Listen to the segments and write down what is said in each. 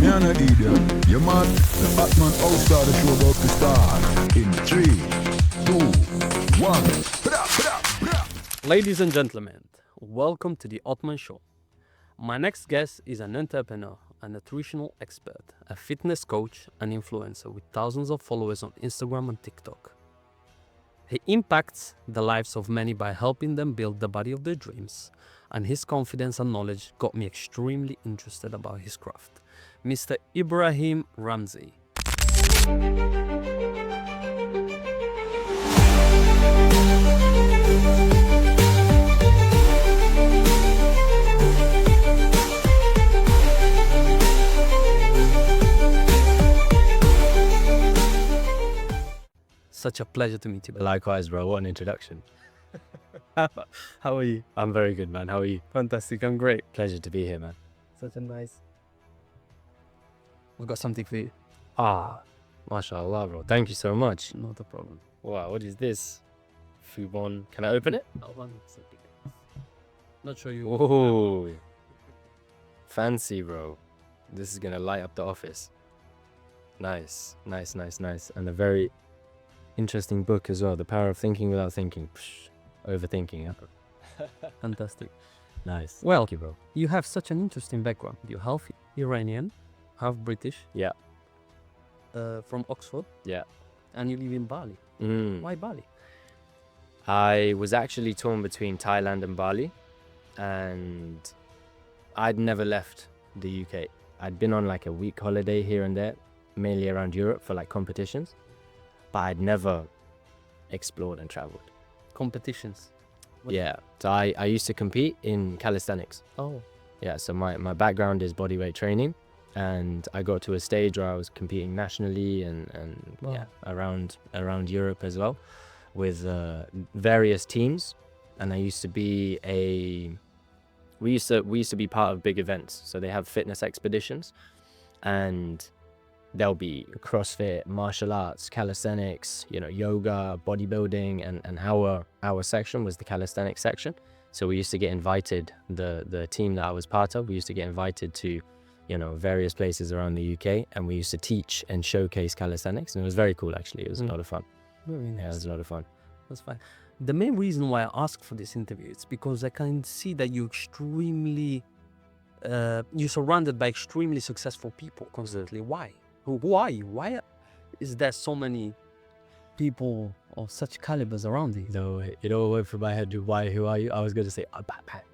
Me and an idiot. You mad? The Otman Oustadi show about to start. In 3, 2, 1. Ladies and gentlemen, welcome to the Otman Show. My next guest is an entrepreneur, a nutritional expert, a fitness coach, and influencer with thousands of followers on Instagram and TikTok. He impacts the lives of many by helping them build the body of their dreams, and his confidence and knowledge got me extremely interested about his craft. Mr. Ibrahim Ramzyy. Such a pleasure to meet you. Likewise, bro. What an introduction. How are you? I'm very good, man. How are you? Fantastic, I'm great. Pleasure to be here, man. Such a nice... We've got something for you. Mashallah, bro. Thank you so much. Not a problem. Wow, what is this? Fubon. Can I open it? Oh, 1 second. Not sure you... Oh, fancy, bro. This is gonna light up the office. Nice, nice, nice, nice. And a very interesting book as well. The Power of Thinking Without Thinking. Psh, overthinking, huh? Fantastic. Nice. Well, Thank you, bro. You have such an interesting background. You're half Iranian, half British. Yeah. From Oxford. Yeah. And you live in Bali. Why Bali? I was actually torn between Thailand and Bali, and I'd never left the UK. I'd been on like a week holiday here and there, mainly around Europe for like competitions, but I'd never explored and traveled. Competitions. Yeah, so I used to compete in calisthenics. Oh. Yeah, so my background is bodyweight training, and I got to a stage where I was competing nationally and Wow. yeah, around Europe as well, with various teams. And I used to be we used to be part of big events. So they have fitness expeditions, and there'll be CrossFit, martial arts, calisthenics, yoga, bodybuilding, and our section was the calisthenics section. So we used to get invited, the team that I was part of, we used to get invited to, various places around the UK, and we used to teach and showcase calisthenics, and it was very cool actually. It was a lot of fun. Very nice. Yeah, it was a lot of fun. That's fine. The main reason why I asked for this interview is because I can see that you're surrounded by extremely successful people constantly. Why? Who are you? Why is there so many people of such calibers around you? No, it all went through my head to who are you? I was going to say, Batman.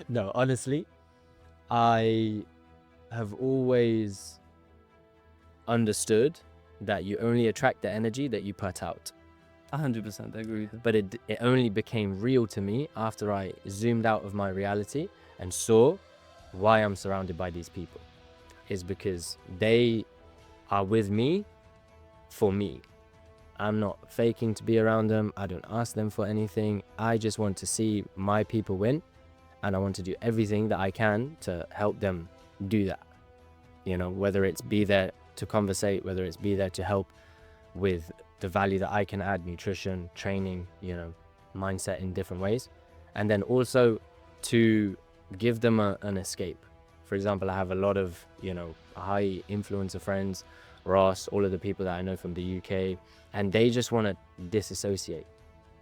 No, honestly, I have always understood that you only attract the energy that you put out. 100%, I agree with you. But it only became real to me after I zoomed out of my reality and saw why I'm surrounded by these people. Is because they are with me for me. I'm not faking to be around them. I don't ask them for anything. I just want to see my people win, and I want to do everything that I can to help them do that. Whether it's be there to conversate, whether it's be there to help with the value that I can add, nutrition, training, mindset in different ways, and then also to give them an escape. For example, I have a lot of, high influencer friends, Ross, all of the people that I know from the UK, and they just want to disassociate.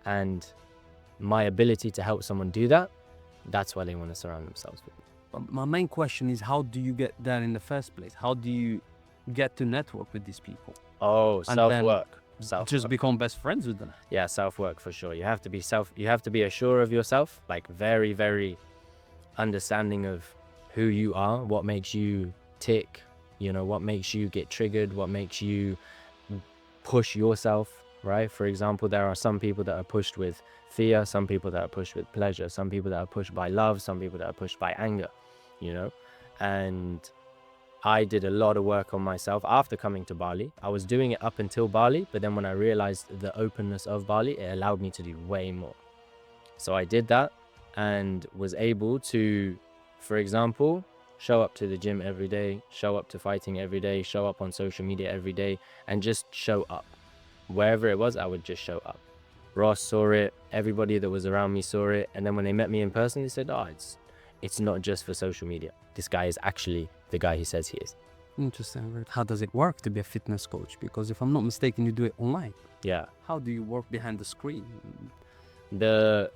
And my ability to help someone do that, that's why they want to surround themselves with me. But my main question is, how do you get there in the first place? How do you get to network with these people? Oh, And self-work. Just become best friends with them? Yeah, self-work for sure. You have to be assured of yourself, like very, very understanding of who you are, what makes you tick, what makes you get triggered, what makes you push yourself, right? For example, there are some people that are pushed with fear, some people that are pushed with pleasure, some people that are pushed by love, some people that are pushed by anger, and I did a lot of work on myself after coming to Bali. I was doing it up until Bali, but then when I realized the openness of Bali, it allowed me to do way more. So I did that and was able to, for example, show up to the gym every day, show up to fighting every day, show up on social media every day, and just show up. Wherever it was, I would just show up. Ross saw it, everybody that was around me saw it, and then when they met me in person, they said, oh, it's not just for social media. This guy is actually the guy he says he is. Interesting. How does it work to be a fitness coach? Because if I'm not mistaken, you do it online. Yeah. How do you work behind the screen? The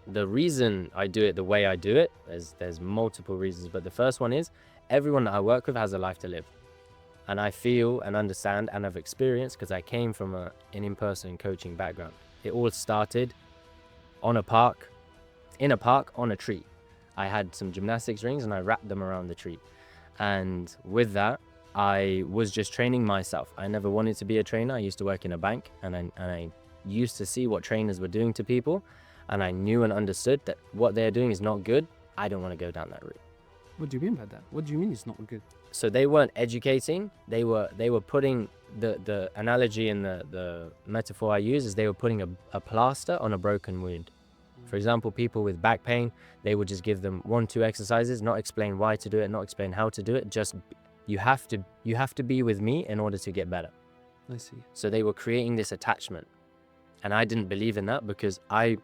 reason I do it the way I do it, there's multiple reasons, but the first one is everyone that I work with has a life to live. And I feel and understand and have experienced, because I came from an in-person coaching background. It all started in a park on a tree. I had some gymnastics rings and I wrapped them around the tree. And with that, I was just training myself. I never wanted to be a trainer. I used to work in a bank, and I used to see what trainers were doing to people, and I knew and understood that what they're doing is not good. I don't want to go down that route. What do you mean by that? What do you mean it's not good? So they weren't educating. They were putting the analogy and the metaphor I use is they were putting a plaster on a broken wound. For example, people with back pain, they would just give them 1-2 exercises, not explain why to do it, not explain how to do it. Just you have to be with me in order to get better. I see. So they were creating this attachment, and I didn't believe in that, because I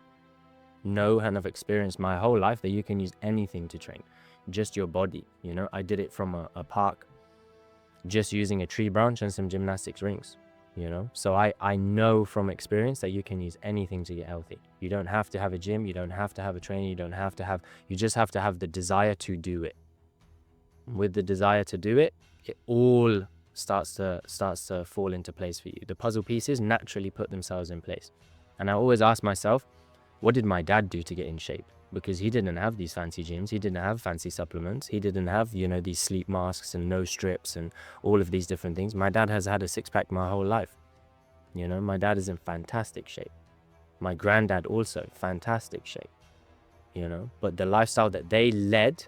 know and have experienced my whole life that you can use anything to train, just your body. You know, I did it from a park, just using a tree branch and some gymnastics rings. You know, so I know from experience that you can use anything to get healthy. You don't have to have a gym, you don't have to have a trainer, you just have to have the desire to do it. With the desire to do it, it all starts to fall into place for you. The puzzle pieces naturally put themselves in place. And I always ask myself, what did my dad do to get in shape? Because he didn't have these fancy gyms, he didn't have fancy supplements, he didn't have, you know, these sleep masks and nose strips and all of these different things. My dad has had a six-pack my whole life. You know, my dad is in fantastic shape. My granddad also, fantastic shape. You know, but the lifestyle that they led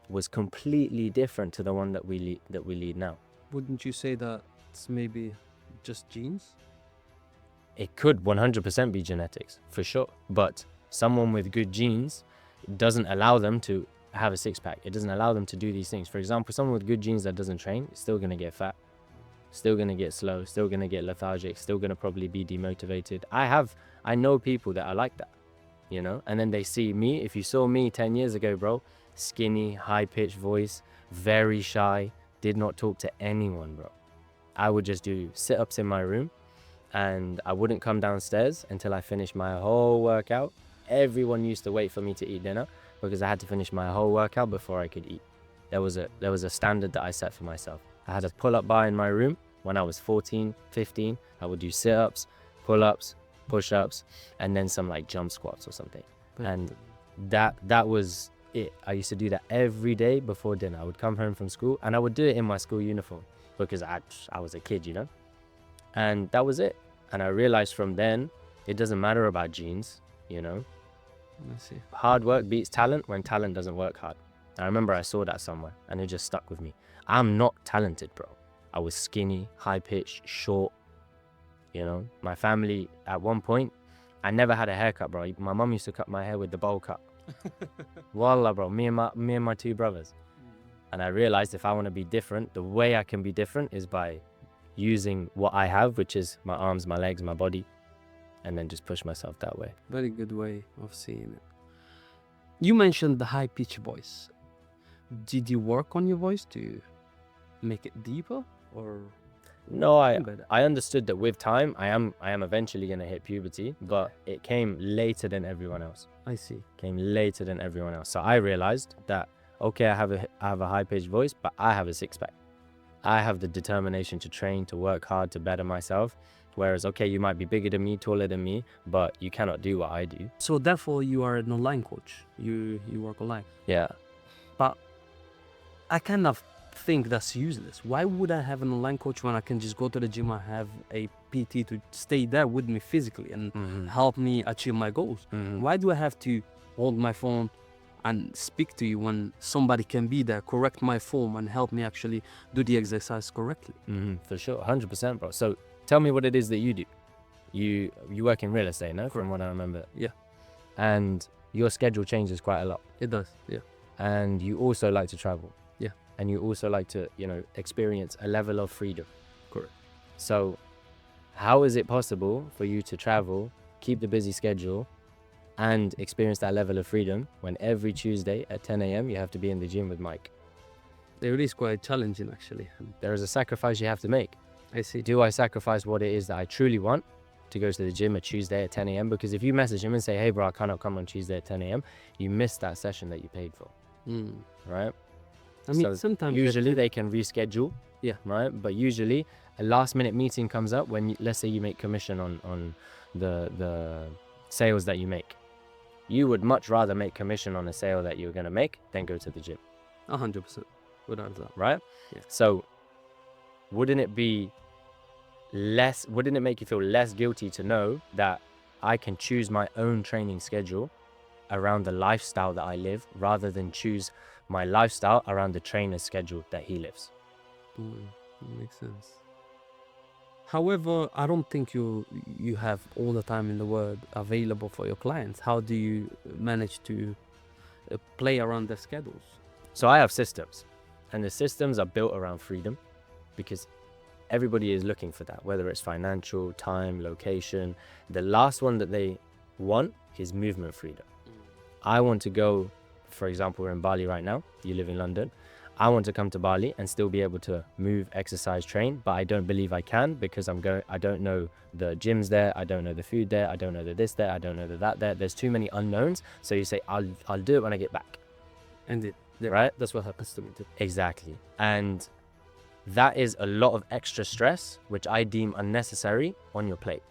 was completely different to the one that we lead now. Wouldn't you say that it's maybe just genes? It could 100% be genetics, for sure. But someone with good genes doesn't allow them to have a six-pack. It doesn't allow them to do these things. For example, someone with good genes that doesn't train is still going to get fat, still going to get slow, still going to get lethargic, still going to probably be demotivated. I know people that are like that, you know, and then they see me. If you saw me 10 years ago, bro, skinny, high-pitched voice, very shy, did not talk to anyone, bro. I would just do sit-ups in my room, and I wouldn't come downstairs until I finished my whole workout. Everyone used to wait for me to eat dinner because I had to finish my whole workout before I could eat. There was a standard that I set for myself. I had a pull-up bar in my room when I was 14, 15. I would do sit-ups, pull-ups, push-ups, and then some like jump squats or something. And that was it. I used to do that every day before dinner. I would come home from school and I would do it in my school uniform because I was a kid, you know? And that was it. And I realized from then, it doesn't matter about genes, you know? I see. Hard work beats talent when talent doesn't work hard. I remember I saw that somewhere and it just stuck with me. I'm not talented, bro. I was skinny, high-pitched, short, you know? My family, at one point, I never had a haircut, bro. My mum used to cut my hair with the bowl cut. Wallah, bro, me and my two brothers. And I realized if I want to be different, the way I can be different is by using what I have, which is my arms, my legs, my body, and then just push myself that way. Very good way of seeing it. You mentioned the high-pitched voice. Did you work on your voice to make it deeper, or? No, I understood that with time, I am eventually gonna hit puberty, but it came later than everyone else. I see. Came later than everyone else. So I realized that, okay, I have a high-pitched voice, but I have a six-pack. I have the determination to train, to work hard, to better myself. Whereas, okay, you might be bigger than me, taller than me, but you cannot do what I do. So therefore, you are an online coach. You work online. Yeah. But I kind of think that's useless. Why would I have an online coach when I can just go to the gym and have a PT to stay there with me physically and help me achieve my goals? Why do I have to hold my phone and speak to you when somebody can be there, correct my form and help me actually do the exercise correctly? For sure, 100%, bro. So tell me what it is that you do. You work in real estate, no? From what I remember. Yeah. And your schedule changes quite a lot. It does, yeah. And you also like to travel. Yeah. And you also like to, you know, experience a level of freedom. Correct. So how is it possible for you to travel, keep the busy schedule, and experience that level of freedom when every Tuesday at 10 a.m. you have to be in the gym with Mike. It really is quite challenging, actually. There is a sacrifice you have to make. I see. Do I sacrifice what it is that I truly want to go to the gym at Tuesday at 10 a.m.? Because if you message him and say, hey bro, I cannot come on Tuesday at 10 a.m., you missed that session that you paid for, right? I mean, So sometimes usually they can reschedule, right? But usually a last minute meeting comes up when, let's say you make commission on the sales that you make. You would much rather make commission on a sale that you're going to make than go to the gym. 100%, without a doubt. Right? Yeah. So wouldn't it make you feel less guilty to know that I can choose my own training schedule around the lifestyle that I live rather than choose my lifestyle around the trainer's schedule that he lives? Makes sense. However, I don't think you have all the time in the world available for your clients. How do you manage to play around their schedules? So I have systems, and the systems are built around freedom, because everybody is looking for that, whether it's financial, time, location. The last one that they want is movement freedom. I want to go, for example, we're in Bali right now, you live in London. I want to come to Bali and still be able to move, exercise, train, but I don't believe I can because I don't know the gyms there, I don't know the food there, I don't know the this there, I don't know the that there. There's too many unknowns. So you say, I'll do it when I get back. And right? That's what happens to me too. Exactly. And that is a lot of extra stress, which I deem unnecessary on your plate.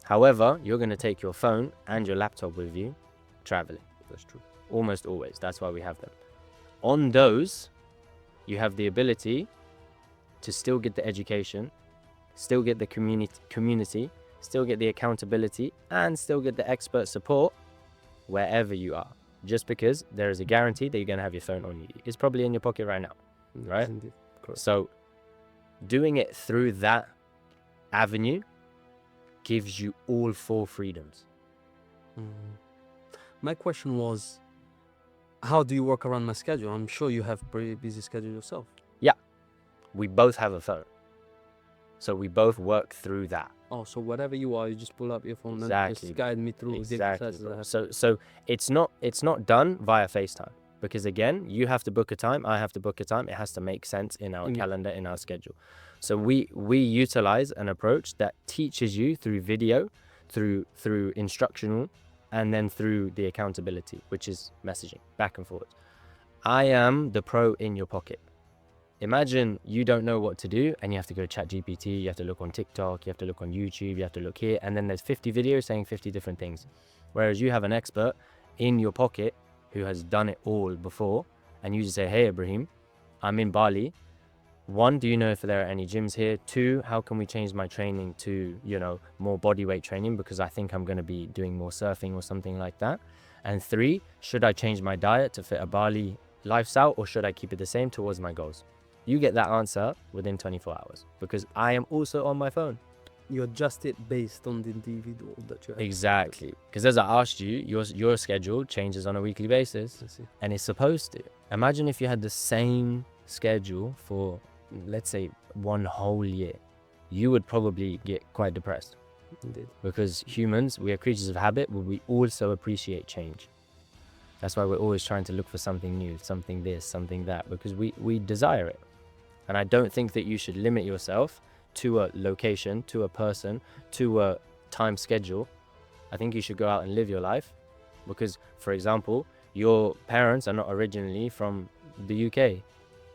However, you're going to take your phone and your laptop with you traveling. That's true. Almost always. That's why we have them. On those, you have the ability to still get the education, still get the community, still get the accountability, and still get the expert support wherever you are. Just because there is a guarantee that you're going to have your phone on you. It's probably in your pocket right now, right? Indeed. Correct. So doing it through that avenue gives you all four freedoms. My question was, how do you work around my schedule? I'm sure you have pretty busy schedule yourself. Yeah, we both have a phone. So we both work through that. Oh, so whatever you are, you just pull up your phone and Exactly. just guide me through the exercises I have. So it's not done via FaceTime, because again, you have to book a time, I have to book a time. It has to make sense in our calendar, in our schedule. So we utilize an approach that teaches you through video, through instructional, and then through the accountability, which is messaging back and forth. I am the pro in your pocket. Imagine you don't know what to do and you have to go chat GPT, you have to look on TikTok, you have to look on YouTube, you have to look here, and then there's 50 videos saying 50 different things. Whereas you have an expert in your pocket who has done it all before, and you just say, hey Ibrahim, I'm in Bali. 1, do you know if there are any gyms here? 2, how can we change my training to, more body weight training, because I think I'm going to be doing more surfing or something like that. And 3, should I change my diet to fit a Bali lifestyle, or should I keep it the same towards my goals? You get that answer within 24 hours because I am also on my phone. You adjust it based on the individual that you have. Exactly. Because as I asked you, your schedule changes on a weekly basis. I see. And it's supposed to. Imagine if you had the same schedule for, let's say, 1 whole year. You would probably get quite depressed. Indeed. Because humans, we are creatures of habit, but we also appreciate change. That's why we're always trying to look for something new, something this, something that, because we desire it. And I don't think that you should limit yourself to a location, to a person, to a time schedule. I think you should go out and live your life, because, for example, your parents are not originally from the UK,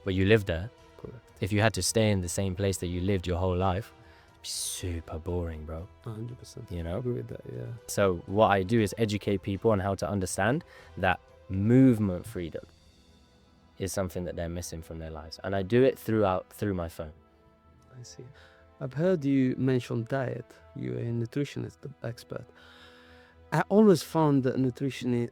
but you lived there. Correct. If you had to stay in the same place that you lived your whole life, it'd be super boring, bro. 100%. I agree with that, yeah. So what I do is educate people on how to understand that movement freedom is something that they're missing from their lives. And I do it through my phone. I see. I've heard you mention diet. You're a nutritionist expert. I always found that nutrition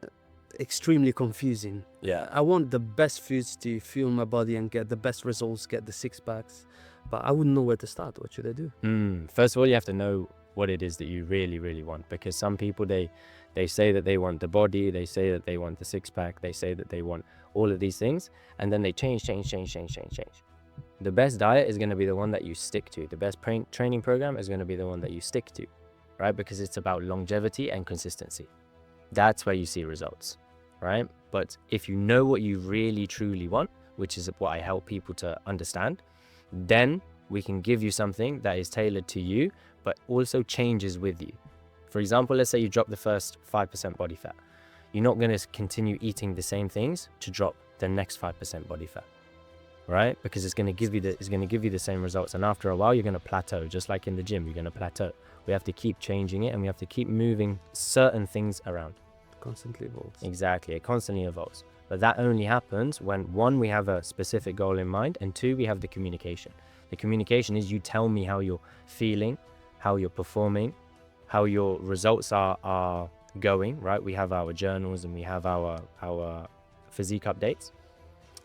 extremely confusing. Yeah. I want the best foods to fuel my body and get the best results, get the 6 packs, but I wouldn't know where to start. What should I do? First of all, you have to know what it is that you really, really want, because some people, they say that they want the body, they say that they want the 6-pack, they say that they want all of these things, and then they change. The best diet is going to be the one that you stick to. The best training program is going to be the one that you stick to, right? Because it's about longevity and consistency. that's where you see results, right? But if you know what you really truly want, which is what I help people to understand, then we can give you something that is tailored to you, but also changes with you. For example, let's say you drop the first 5% body fat. You're not going to continue eating the same things to drop the next 5% body fat, right? Because it's going to give you the same results. And after a while, you're going to plateau, just like in the gym, you're going to plateau. We have to keep changing it, and we have to keep moving certain things around. Constantly evolves. Exactly, it constantly evolves. But that only happens when, one, we have a specific goal in mind, and two, we have the communication. The communication is you tell me how you're feeling, how you're performing, how your results are going, right? We have our journals and we have our physique updates.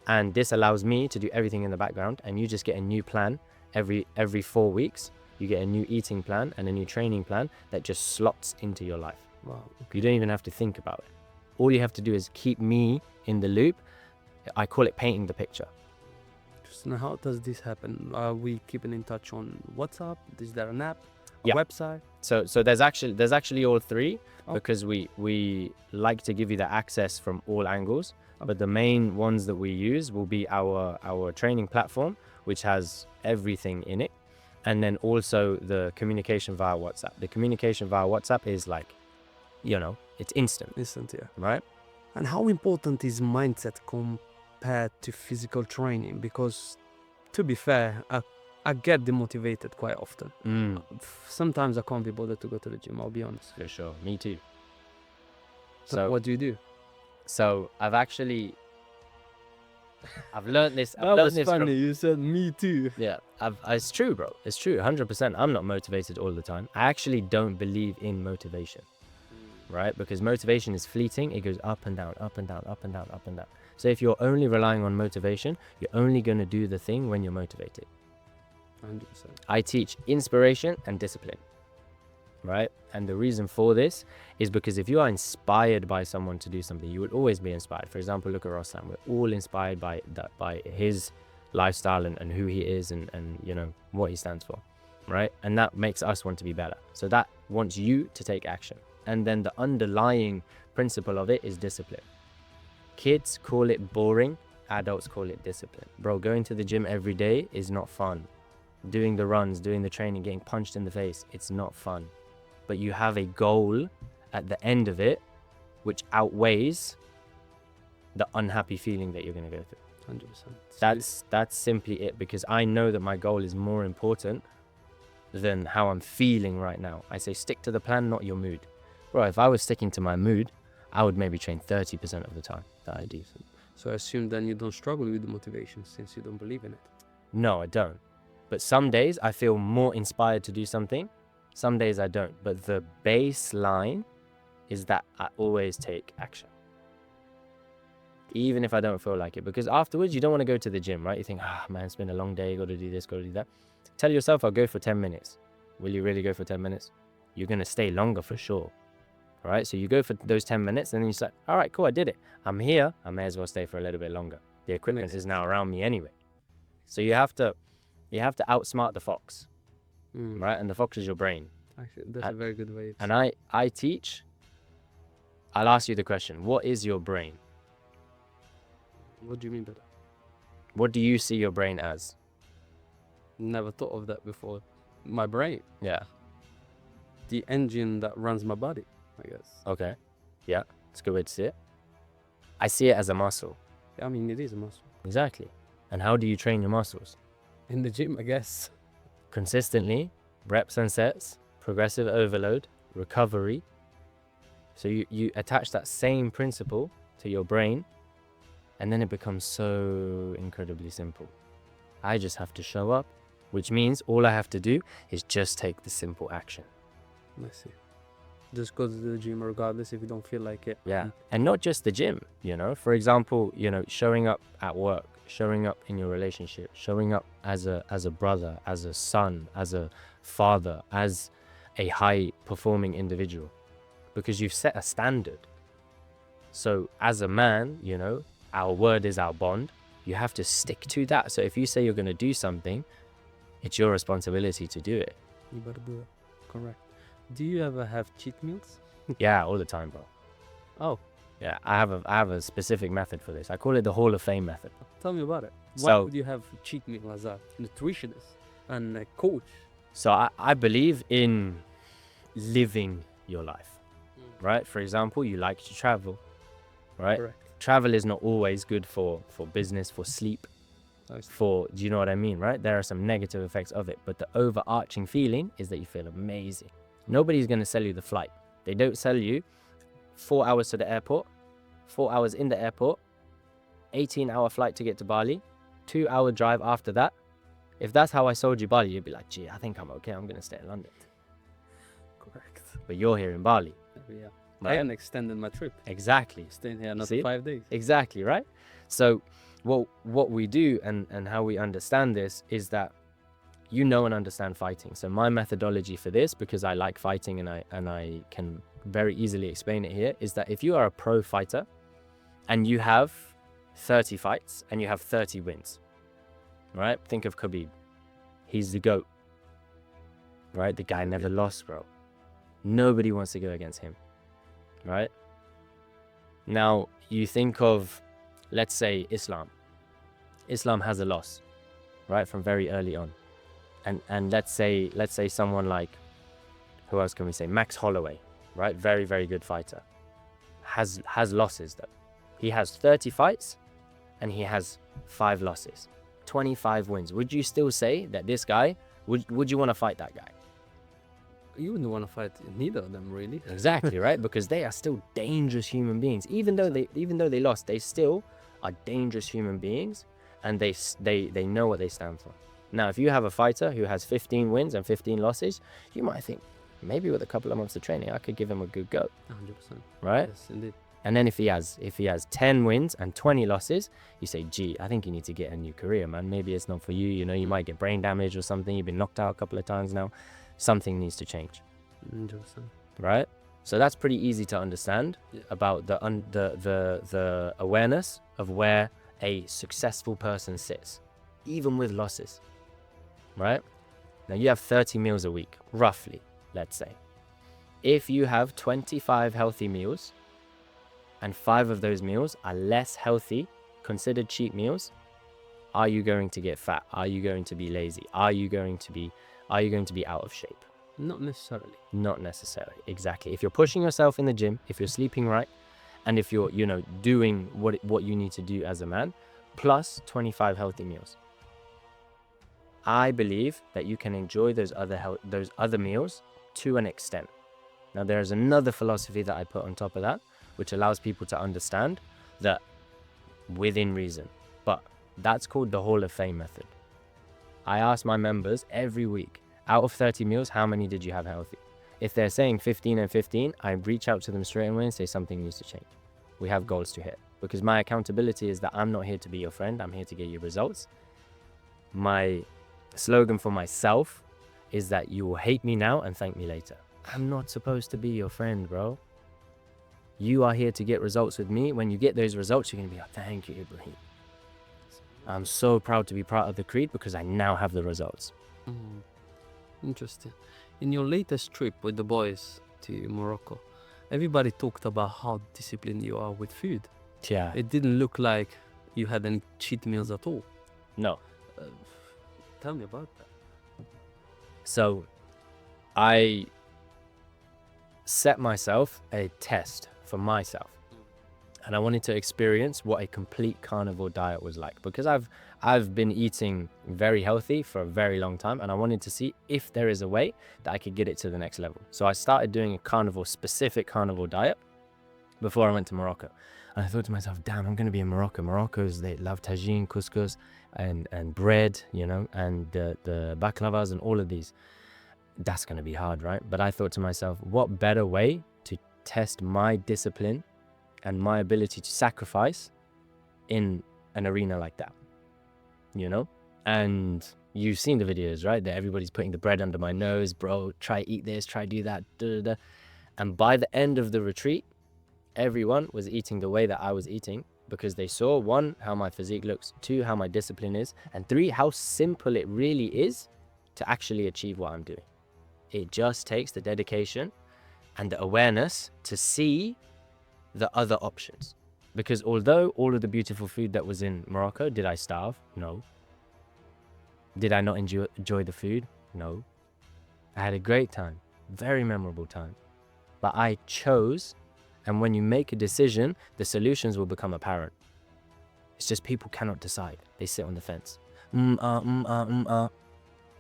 And this allows me to do everything in the background, and you just get a new plan every 4 weeks. You get a new eating plan and a new training plan that just slots into your life. Wow. You don't even have to think about it. All you have to do is keep me in the loop. I call it painting the picture. Now, how does this happen? Are we keeping in touch on WhatsApp? Is there an app, a Yeah. website? So there's actually all three, Oh. because we like to give you the access from all angles. But the main ones that we use will be our training platform, which has everything in it, and then also the communication via WhatsApp. The communication via WhatsApp is like, it's instant, Instant, yeah. right? And how important is mindset compared to physical training? Because, to be fair, I get demotivated quite often. Sometimes I can't be bothered to go to the gym, I'll be honest. For sure, me too. So what do you do? So I've learned this. That was funny, you said me too. Yeah, it's true, bro. It's true, 100%. I'm not motivated all the time. I actually don't believe in motivation, right? Because motivation is fleeting. It goes up and down, up and down, up and down, up and down. So if you're only relying on motivation, you're only going to do the thing when you're motivated. 100%. I teach inspiration and discipline, right? And the reason for this is because if you are inspired by someone to do something, you will always be inspired. For example, look at Rostam. We're all inspired by his lifestyle and who he is and what he stands for, right? And that makes us want to be better. So that wants you to take action. And then the underlying principle of it is discipline. Kids call it boring, adults call it discipline. Bro, going to the gym every day is not fun. Doing the runs, doing the training, getting punched in the face, it's not fun. But you have a goal at the end of it which outweighs the unhappy feeling that you're going to go through. 100%. That's simply it, because I know that my goal is more important than how I'm feeling right now. I say stick to the plan, not your mood. Bro, if I was sticking to my mood, I would maybe train 30% of the time that I do. So I assume then you don't struggle with the motivation since you don't believe in it. No, I don't. But some days I feel more inspired to do something. Some days I don't. But the baseline is that I always take action, even if I don't feel like it. Because afterwards, you don't want to go to the gym, right? You think, man, it's been a long day. Got to do this, got to do that. Tell yourself, I'll go for 10 minutes. Will you really go for 10 minutes? You're going to stay longer for sure. All right. So you go for those 10 minutes and then you say, all right, cool, I did it. I'm here. I may as well stay for a little bit longer. The equipment is now around me anyway. So you have to outsmart the fox, right? And the fox is your brain. Actually, that's a very good way. And I teach, I'll ask you the question, what is your brain? What do you mean by that? What do you see your brain as? Never thought of that before. My brain, Yeah. the engine that runs my body, I guess. Okay. Yeah. It's a good way to see it. I see it as a muscle. I mean, it is a muscle. Exactly. And how do you train your muscles? In the gym, I guess. Consistently, reps and sets, progressive overload, recovery. So you attach that same principle to your brain, and then it becomes so incredibly simple. I just have to show up, which means all I have to do is just take the simple action. I see. Just go to the gym regardless if you don't feel like it. Yeah. And not just the gym, for example, showing up at work, showing up in your relationship, showing up as a brother, as a son, as a father, as a high performing individual, because you've set a standard. So as a man, our word is our bond. You have to stick to that. So if you say you're going to do something, it's your responsibility to do it. You better do it. Correct. Do you ever have cheat meals? Yeah, all the time, bro. Oh, Yeah, I have a specific method for this. I call it the Hall of Fame method. tell me about it. Why So- would you have a cheat meal as a nutritionist and a coach? So I believe in living your life, right? For example, you like to travel, right? Correct. Travel is not always good for business, for sleep, Nice. do you know what I mean, right? There are some negative effects of it, but the overarching feeling is that you feel amazing. Nobody's going to sell you the flight. They don't sell you 4 hours to the airport, 4 hours in the airport, 18-hour flight to get to Bali, 2-hour drive after that. If that's how I sold you Bali, you'd be like, gee, I think I'm okay. I'm going to stay in London. Correct. But you're here in Bali. Yeah. Right. And extended my trip. Exactly. Staying here another See? 5 days. Exactly, right? So what we do and how we understand this is that you know and understand fighting. So my methodology for this, because I like fighting and I can very easily explain it here, is that if you are a pro fighter and you have 30 fights and you have 30 wins, right? Think of Khabib. He's the GOAT, right? The guy never lost, bro. Nobody wants to go against him, right? Now, you think of, let's say, Islam. Islam has a loss, right, from very early on. And let's say someone like, who else can we say? Max Holloway, right? Very, very good fighter. Has losses, though. He has 30 fights and he has 5 losses. 25 wins. Would you still say that this guy, would you want to fight that guy? You wouldn't want to fight neither of them, really. Exactly, right? Because they are still dangerous human beings. Even though they lost, they still are dangerous human beings, and they know what they stand for. Now, if you have a fighter who has 15 wins and 15 losses, you might think, maybe with a couple of months of training, I could give him a good go, 100%. right? Yes, indeed. And then if he has 10 wins and 20 losses, you say, gee, I think you need to get a new career, man. Maybe it's not for you. You know, you might get brain damage or something. You've been knocked out a couple of times now. Something needs to change, 100%. right? So that's pretty easy to understand. Yeah. About the awareness of where a successful person sits, even with losses, right? Now you have 30 meals a week, roughly, let's say. If you have 25 healthy meals and 5 of those meals are less healthy, considered cheat meals, are you going to get fat? Are you going to be lazy? Are you going to be out of shape? Not necessarily. Not necessarily. Exactly. If you're pushing yourself in the gym, if you're sleeping right, and if you're, doing what you need to do as a man, plus 25 healthy meals, I believe that you can enjoy those other meals to an extent. Now, there's another philosophy that I put on top of that, which allows people to understand that within reason. But that's called the Hall of Fame method. I ask my members every week, out of 30 meals, how many did you have healthy? If they're saying 15 and 15, I reach out to them straight away and say something needs to change. We have goals to hit. Because my accountability is that I'm not here to be your friend. I'm here to get you results. My slogan for myself is that you will hate me now and thank me later. I'm not supposed to be your friend, bro. You are here to get results with me. When you get those results, you're going to be like, thank you, Ibrahim. I'm so proud to be part of the creed because I now have the results. Interesting. In your latest trip with the boys to Morocco, everybody talked about how disciplined you are with food. Yeah. It didn't look like you had any cheat meals at all. No. Tell me about that. So I set myself a test for myself. And I wanted to experience what a complete carnivore diet was like, because I've been eating very healthy for a very long time, and I wanted to see if there is a way that I could get it to the next level. So I started doing a specific carnivore diet before I went to Morocco. And I thought to myself, damn, I'm going to be in Morocco. Moroccans, they love tagine, couscous, and bread, and the baklavas and all of these. That's going to be hard, right? But I thought to myself, what better way to test my discipline and my ability to sacrifice in an arena like that, And you've seen the videos, right? That everybody's putting the bread under my nose, bro, try eat this, try do that, And by the end of the retreat, everyone was eating the way that I was eating, because they saw, 1, how my physique looks, 2, how my discipline is, and 3, how simple it really is to actually achieve what I'm doing. It just takes the dedication and the awareness to see the other options. Because although all of the beautiful food that was in Morocco, did I starve? No. Did I not enjoy the food? No. I had a great time, very memorable time. But I chose, and when you make a decision, the solutions will become apparent. It's just people cannot decide. They sit on the fence. I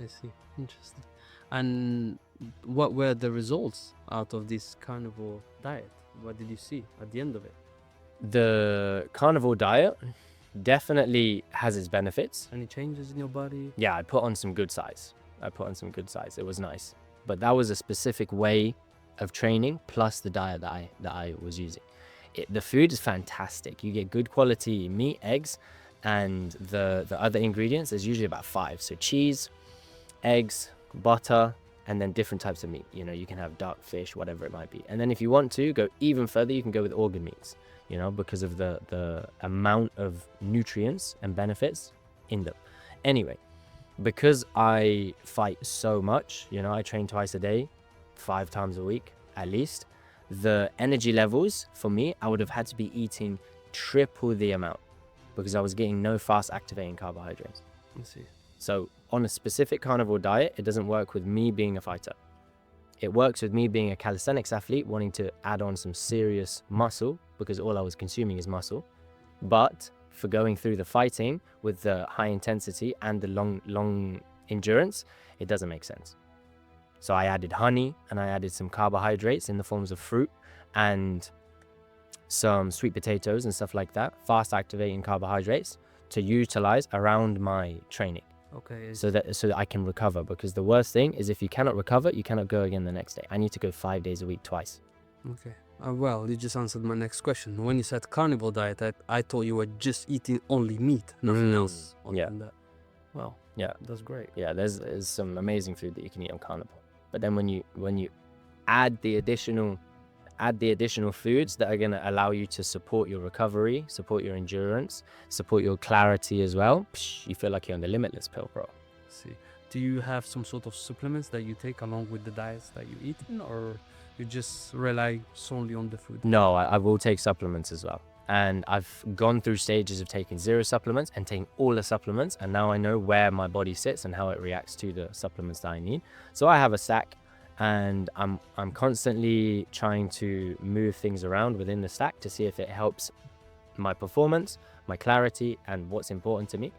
see. Interesting. And what were the results out of this carnivore diet? What did you see at the end of it? The carnivore diet definitely has its benefits. Any changes in your body? Yeah, I put on some good size. It was nice. But that was a specific way of training plus the diet that I was using. The food is fantastic. You get good quality meat, eggs, and the other ingredients, there's usually about 5. So cheese, eggs, butter, and then different types of meat. You know, you can have duck, fish, whatever it might be. And then if you want to go even further, you can go with organ meats, you know, because of the amount of nutrients and benefits in them. Anyway, because I fight so much, you know, I train twice a day, 5 times a week at least, the energy levels for me, I would have had to be eating triple the amount because I was getting no fast activating carbohydrates. I see. So on a specific carnivore diet, it doesn't work with me being a fighter. It works with me being a calisthenics athlete wanting to add on some serious muscle because all I was consuming is muscle. But for going through the fighting with the high intensity and the long endurance, it doesn't make sense. So I added honey and I added some carbohydrates in the forms of fruit and some sweet potatoes and stuff like that, fast activating carbohydrates to utilize around my training. Okay. So that I can recover, because the worst thing is if you cannot recover, you cannot go again the next day. I need to go 5 days a week twice. Okay. Well, you just answered my next question. When you said carnivore diet, I thought you were just eating only meat, nothing else. Yeah. Than that. Well, Yeah. that's great. Yeah, there's some amazing food that you can eat on carnivore. But then when you add the additional foods that are going to allow you to support your recovery, support your endurance, support your clarity as well, you feel like you're on the limitless pill, bro. See, do you have some sort of supplements that you take along with the diets that you eat, or you just rely solely on the food? No, I will take supplements as well. And I've gone through stages of taking 0 supplements and taking all the supplements, and now I know where my body sits and how it reacts to the supplements that I need. So I have a stack, and I'm constantly trying to move things around within the stack to see if it helps my performance, my clarity, and what's important to me.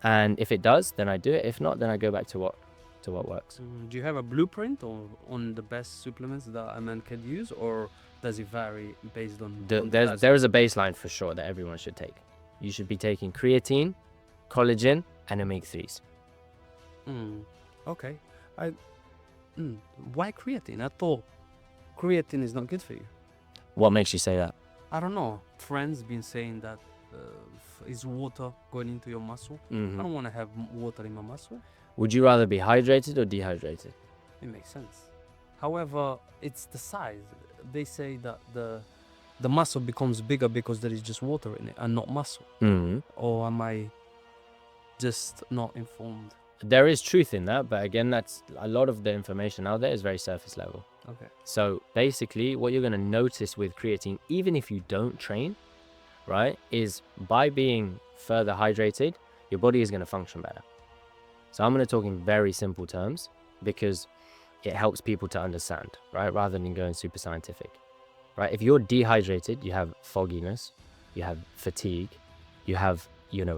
And if it does, then I do it. If not, then I go back to what works. Do you have a blueprint on the best supplements that a man can use, or does it vary based on There is a baseline for sure that everyone should take. You should be taking creatine, collagen, and omega-3s. Okay. Why creatine? I thought creatine is not good for you. What makes you say that? I don't know. Friends been saying that is water going into your muscle. I don't want to have water in my muscle. Would you rather be hydrated or dehydrated? It makes sense. However, it's the size. They say that the muscle becomes bigger because there is just water in it and not muscle. Or am I just not informed? There is truth in that, but again, that's a lot of the information out there is very surface level. Okay. So basically, what you're going to notice with creatine, even if you don't train, right, is by being further hydrated, your body is going to function better. So I'm going to talk in very simple terms because it helps people to understand, right, rather than going super scientific, right? If you're dehydrated, you have fogginess, you have fatigue, you have,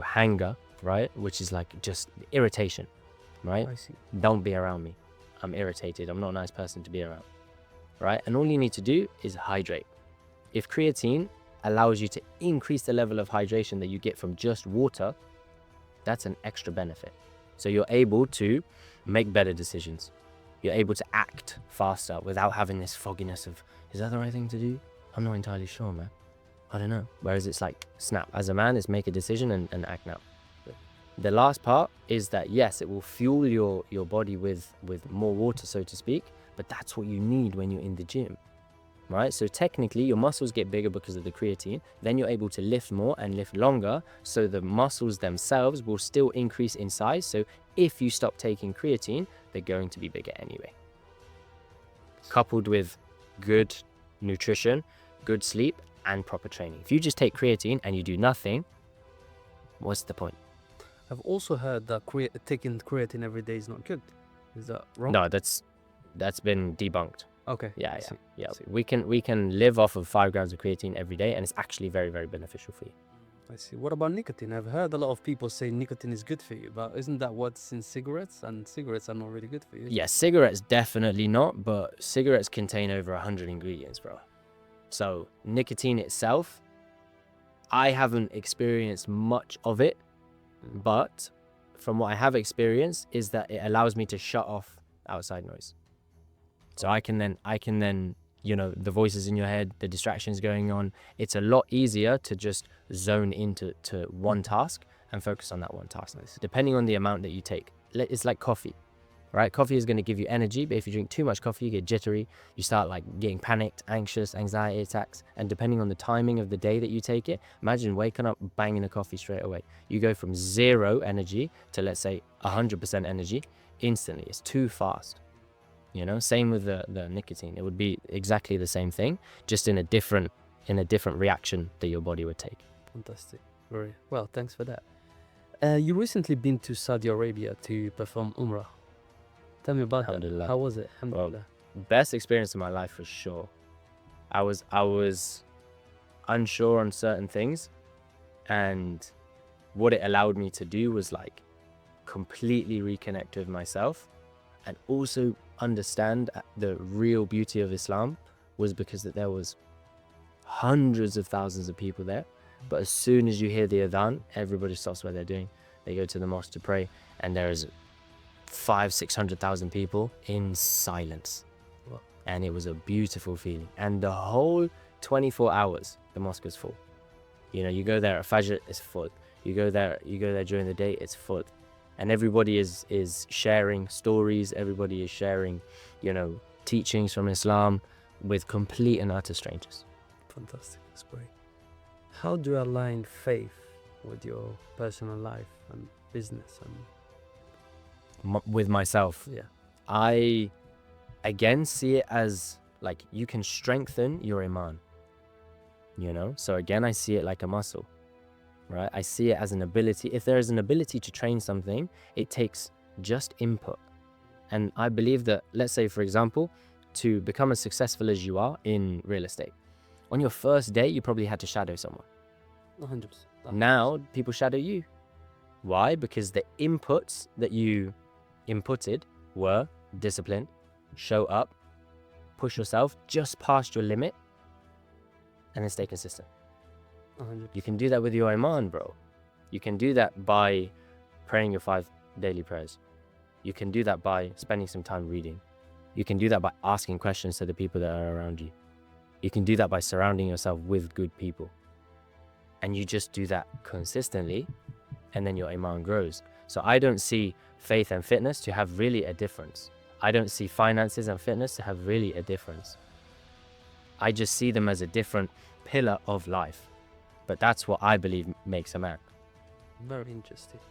hanger, right, which is like just irritation, right? I see. Don't be around me. I'm irritated. I'm not a nice person to be around, right? And all you need to do is hydrate. If creatine allows you to increase the level of hydration that you get from just water, that's an extra benefit. So you're able to make better decisions. You're able to act faster without having this fogginess of, is that the right thing to do? I'm not entirely sure, man. I don't know. Whereas it's like, snap. As a man, it's make a decision and act now. The last part is that, yes, it will fuel your body with more water, so to speak, but that's what you need when you're in the gym, right? So technically, your muscles get bigger because of the creatine. Then you're able to lift more and lift longer, so the muscles themselves will still increase in size. So if you stop taking creatine, they're going to be bigger anyway. Coupled with good nutrition, good sleep, and proper training. If you just take creatine and you do nothing, what's the point? I've also heard that taking creatine every day is not good. Is that wrong? No, that's been debunked. Okay. Yeah. I see. We can live off of 5 grams of creatine every day, and it's actually very, very beneficial for you. I see. What about nicotine? I've heard a lot of people say nicotine is good for you, but isn't that what's in cigarettes? And cigarettes are not really good for you. Yeah, cigarettes definitely not, but cigarettes contain over 100 ingredients, bro. So nicotine itself, I haven't experienced much of it, but from what I have experienced is that it allows me to shut off outside noise. So I can then, you know, the voices in your head, the distractions going on, it's a lot easier to just zone into one task and focus on that one task. Depending on the amount that you take. It's like coffee, right? Coffee is going to give you energy, but if you drink too much coffee, you get jittery, you start like getting panicked, anxious, anxiety attacks. And depending on the timing of the day that you take it, imagine waking up banging a coffee straight away. You go from 0 energy to, let's say, 100% energy instantly. It's too fast. You know, same with the nicotine. It would be exactly the same thing, just in a different reaction that your body would take. Fantastic. Very well. Thanks for that. You recently been to Saudi Arabia to perform Umrah. Tell me about that. Alhamdulillah. How was it? Alhamdulillah. Well, best experience of my life for sure. I was unsure on certain things, and what it allowed me to do was like completely reconnect with myself, and also understand the real beauty of Islam was because that there was hundreds of thousands of people there, but as soon as you hear the adhan, everybody stops what they're doing. They go to the mosque to pray, and there is 500,000-600,000 people in silence. Wow. And it was a beautiful feeling, and the whole 24 hours the mosque is full. You know, you go there at Fajr, it's full. You go there during the day, it's full. And everybody is sharing stories, everybody is sharing, you know, teachings from Islam with complete and utter strangers. Fantastic. That's great. How do you align faith with your personal life and business? And With myself, yeah. I again see it as like you can strengthen your iman, you know? So again, I see it like a muscle. Right? I see it as an ability. If there is an ability to train something, it takes just input. And I believe that, let's say, for example, to become as successful as you are in real estate, on your first day, you probably had to shadow someone. 100%. Now, people shadow you. Why? Because the inputs that you inputted were discipline, show up, push yourself just past your limit, and then stay consistent. 100%. You can do that with your iman, bro. You can do that by praying your 5 daily prayers. You can do that by spending some time reading. You can do that by asking questions to the people that are around you. You can do that by surrounding yourself with good people. And you just do that consistently, and then your iman grows. So I don't see faith and fitness to have really a difference. I don't see finances and fitness to have really a difference. I just see them as a different pillar of life. But that's what I believe makes a man. Very interesting.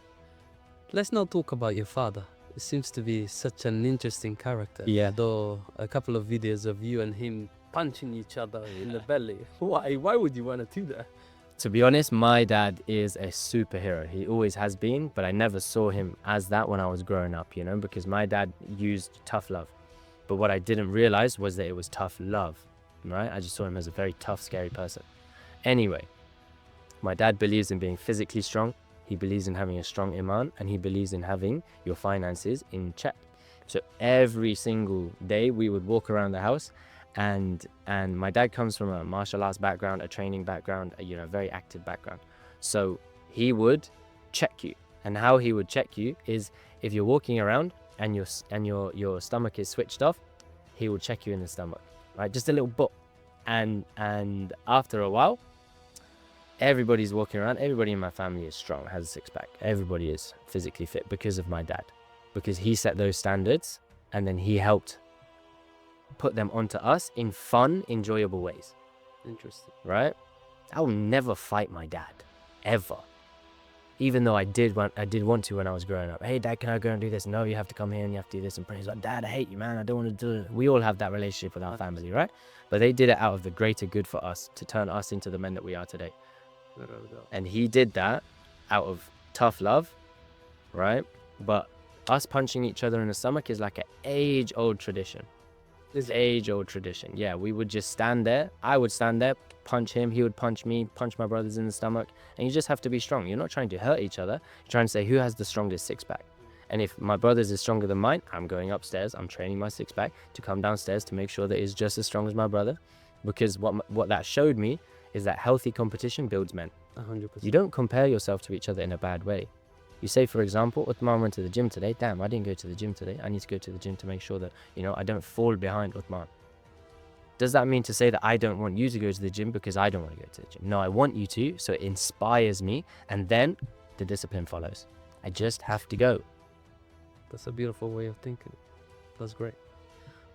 Let's now talk about your father. It seems to be such an interesting character. Yeah. Though a couple of videos of you and him punching each other in the belly. Why would you want to do that? To be honest, my dad is a superhero. He always has been, but I never saw him as that when I was growing up, you know, because my dad used tough love. But what I didn't realize was that it was tough love, right? I just saw him as a very tough, scary person. Anyway, my dad believes in being physically strong. He believes in having a strong iman, and he believes in having your finances in check. So every single day we would walk around the house, and my dad comes from a martial arts background, a training background, a very active background. So he would check you, and how he would check you is if you're walking around and your stomach is switched off, he will check you in the stomach, right? Just a little bit. And after a while, everybody's walking around. Everybody in my family is strong, has a six-pack. Everybody is physically fit because of my dad, because he set those standards, and then he helped put them onto us in fun, enjoyable ways. Interesting. Right? I will never fight my dad, ever. even though I did want to when I was growing up. Hey, Dad, can I go and do this? No, you have to come here and you have to do this. And he's like, Dad, I hate you, man. I don't want to do it. We all have that relationship with our family, right? But they did it out of the greater good for us, to turn us into the men that we are today. And he did that out of tough love, right? But us punching each other in the stomach is like an age-old tradition. This age-old tradition. Yeah, we would just stand there. I would stand there, punch him. He would punch me, punch my brothers in the stomach. And you just have to be strong. You're not trying to hurt each other. You're trying to say who has the strongest six-pack. And if my brother's is stronger than mine, I'm going upstairs. I'm training my six-pack to come downstairs to make sure that it's just as strong as my brother. Because what that showed me is that healthy competition builds men. 100%. You don't compare yourself to each other in a bad way. You say, for example, Otman went to the gym today. Damn, I didn't go to the gym today. I need to go to the gym to make sure that, I don't fall behind Otman. Does that mean to say that I don't want you to go to the gym because I don't want to go to the gym? No, I want you to, so it inspires me, and then the discipline follows. I just have to go. That's a beautiful way of thinking. That's great.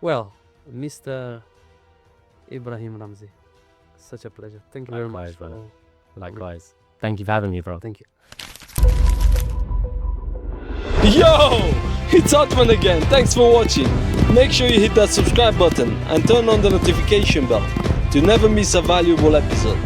Well, Mr. Ibrahim Ramzyy, such a pleasure. Thank you very much. Brother. Likewise. Thank you for having me, bro. Thank you. Yo! It's Otman again. Thanks for watching. Make sure you hit that subscribe button and turn on the notification bell to never miss a valuable episode.